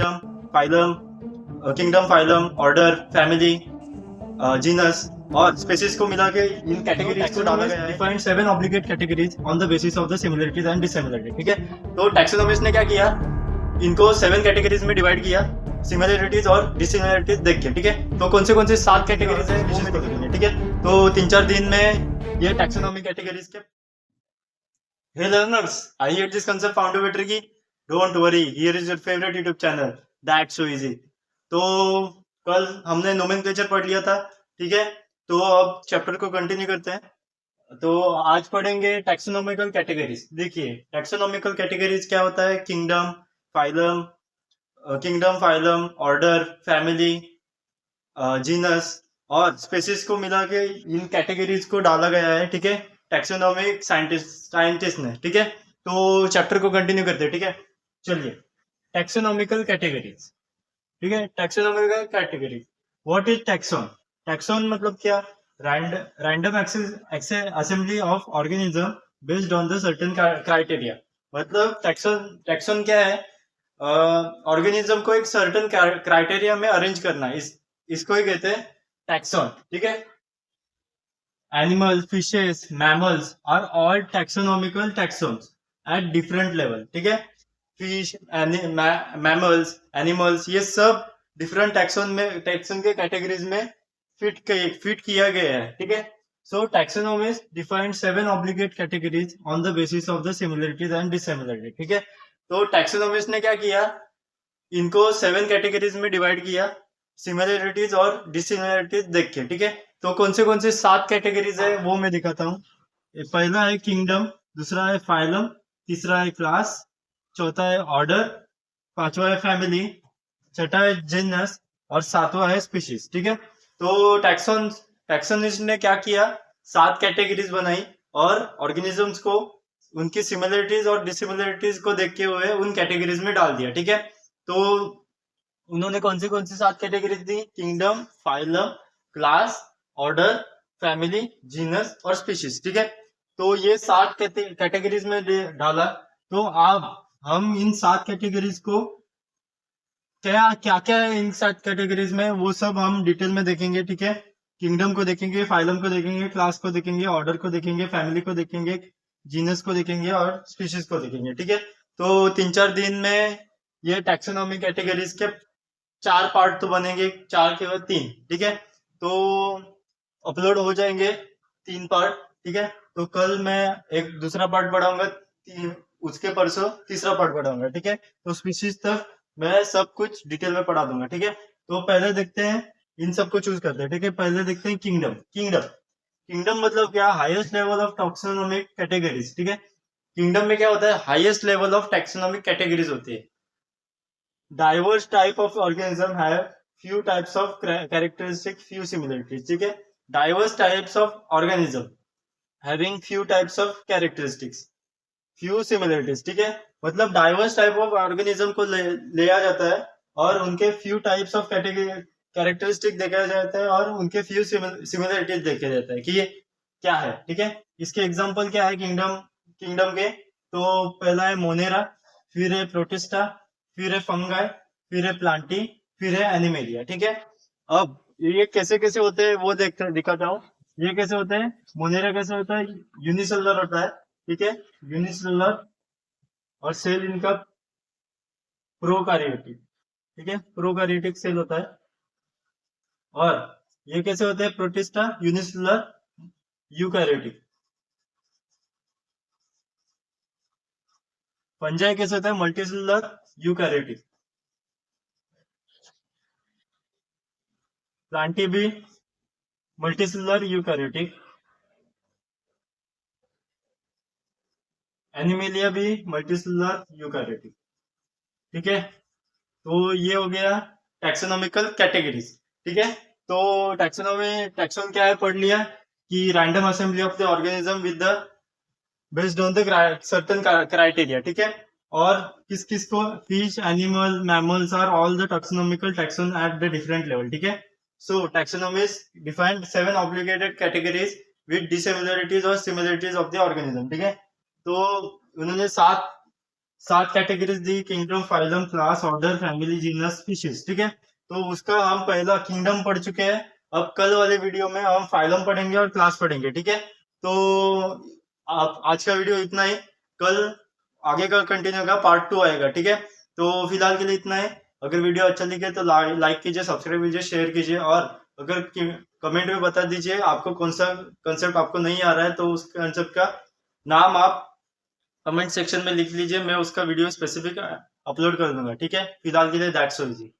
Kingdom, phylum, order, family, genus और species को मिला के इन कैटेगरीज को डाला गया है। Defined 7 obligate categories on the basis of the similarities and dissimilarity. ठीक है, तो टैक्सोनॉमिस्ट ने क्या किया, इनको 7 कैटेगरीज में डिवाइड किया, सिमिलरिटीज और डिसिमिलरिटीज देख के। ठीक है, तो कौन से 7 कैटेगरीज है वो में देखेंगे। ठीक है, तो 3-4 दिन में ये टैक्सोनॉमी कैटेगरीज के। Hey learners, I hate this concept found over tricky. Don't worry, here is your favorite YouTube channel. That's so easy. तो कल हमने नोमेनक्लेचर पढ़ लिया था। ठीक है, तो अब चैप्टर को कंटिन्यू करते हैं। तो आज पढ़ेंगे टैक्सोनॉमिकल कैटेगरीज। देखिए टैक्सोनॉमिकल कैटेगरीज क्या होता है। Kingdom, phylum, order, family, genus और स्पेसीज को मिला के इन कैटेगरीज को डाला गया है। ठीक है, टैक्सोनॉमिक साइंटिस्ट ने। ठीक है, तो चैप्टर को कंटिन्यू करते हैं। ठीक है, चलिए टैक्सोनॉमिकल कैटेगरीज। ठीक है, taxonomical categories, what is taxon. Taxon मतलब क्या, random assembly of organism based on the certain criteria. मतलब टैक्सॉन क्या है, ऑर्गेनिज्म को एक सर्टेन क्राइटेरिया में अरेंज करना, इसको ही कहते हैं टैक्सॉन। ठीक है, animals, fishes, mammals are all taxonomical taxons at different level. ठीक है, फिश, मैमल्स, एनिमल्स, ये सब डिफरेंट टैक्सोन के कैटेगरीज में फिट किया गया है। ठीक है, so taxonomist defined 7 obligate categories on the basis of the similarities and dissimilarity. ठीक है, तो टैक्सोनॉमिस्ट ने क्या किया, इनको 7 कैटेगरीज में डिवाइड किया, सिमिलरिटीज और डिसिमिलरिटीज देख के। ठीक है, तो कौन से 7 कैटेगरीज है वो मैं दिखाता हूँ। पहला है किंगडम, दूसरा है फाइलम, तीसरा है क्लास, चौथा है ऑर्डर, पांचवा है फैमिली, छठा है जीनस और सातवां है स्पीशीज। ठीक है, तो टैक्सोनिस्ट ने क्या किया, 7 कैटेगरीज बनाई और ऑर्गेनिजम्स को उनकी सिमिलरिटीज और डिसिमिलरिटीज को देखते हुए उन कैटेगरीज में डाल दिया। ठीक है, तो उन्होंने कौन से 7 कैटेगरीज दी, kingdom, phylum, class, order, family, genus और स्पीशीज। ठीक है, तो ये 7 कैटेगरीज में डाला। तो अब हम इन 7 कैटेगरीज को क्या है इन 7 कैटेगरीज में वो सब हम डिटेल में देखेंगे। ठीक है, किंगडम को देखेंगे, फाइलम को देखेंगे, क्लास को देखेंगे, ऑर्डर को देखेंगे, फैमिली को देखेंगे, जीनस को देखेंगे और स्पीशीज को देखेंगे। ठीक है, तो 3-4 दिन में ये टैक्सोनॉमी कैटेगरीज के 4 पार्ट तो बनेंगे, 4 के बाद 3। ठीक है, तो अपलोड हो जाएंगे 3 पार्ट। ठीक है, तो कल मैं एक दूसरा पार्ट पढ़ाऊंगा, उसके परसों तीसरा पार्ट पढ़ाऊंगा। ठीक है, तो स्पीशीज तक मैं सब कुछ डिटेल में पढ़ा दूंगा। ठीक है, तो पहले देखते हैं, इन सबको चूज करते हैं। ठीक है, पहले देखते हैं किंगडम मतलब क्या, highest level of taxonomic categories. ठीक है, किंगडम में क्या होता है, highest level of taxonomic categories होती है। Diverse type of organism have few types of characteristic, few similarities. ठीक है, diverse types of organism having few types of characteristics, few similarities. ठीक है, मतलब diverse type of organism को लिया जाता है और उनके few types of कैरेक्टरिस्टिक देखा जाता है और उनके few similarities देखे जाता है कि ये क्या है। ठीक है, इसके एग्जाम्पल क्या है किंगडम के, तो पहला है मोनेरा, फिर है प्रोटिस्टा, फिर है फंगाई, फिर है प्लांटी, फिर है एनिमेलिया। ठीक है, अब ये कैसे होते हैं वो दिखाता हूँ। ये कैसे होते हैं, मोनेरा कैसे होता है, यूनिसेलुलर होता है। ठीक है, यूनिसेलुलर और सेल इनका प्रोकैरियोटिक। ठीक है, प्रोकैरियोटिक सेल होता है। और ये कैसे होते हैं, प्रोटिस्टा, यूनिसेलुलर, यूकैरियोटिक। फंजाई कैसे होता है, मल्टीसेलुलर, यूकैरियोटिक। प्लांटी भी मल्टीसेलुलर, यूकैरियोटिक। एनिमेलिया भी मल्टीसेलुलर, यूकैरियोटिक। ठीक है, तो ये हो गया टैक्सोनॉमिकल कैटेगरीज। ठीक है, तो टैक्सोन क्या है पढ़ लिया कि random assembly of the organism with the based on the certain criteria. ठीक है, और किस को, fish, animal, mammals are all the taxonomical taxon at the different level. ठीक है, so taxonomist defined 7 obligated categories with dissimilarities और similarities of the organism. ठीक है, तो उन्होंने 7 कैटेगरीज दी, kingdom, phylum, class, order, family, genus, species, ठीक है। तो उसका हम पहला किंगडम पढ़ चुके हैं। अब कल वाले वीडियो में हम फाइलम पढ़ेंगे और क्लास पढ़ेंगे, ठीक है। तो आप आज का वीडियो इतना ही। कल आगे का कंटिन्यू होगा, पार्ट 2 आएगा, ठीक है। तो फिलहाल के लिए इतना है। अगर वीडियो अच्छा लगे तो लाइक कीजिए, सब्सक्राइब कीजिए, शेयर कीजिए, और अगर कमेंट में बता दीजिए आपको कौन सा कंसेप्ट आपको नहीं आ रहा है, तो उस कंसेप्ट का नाम आप कमेंट सेक्शन में लिख लीजिए, मैं उसका वीडियो स्पेसिफिक अपलोड कर दूंगा, ठीक है। फिलहाल के लिए दैट्स ऑल जी।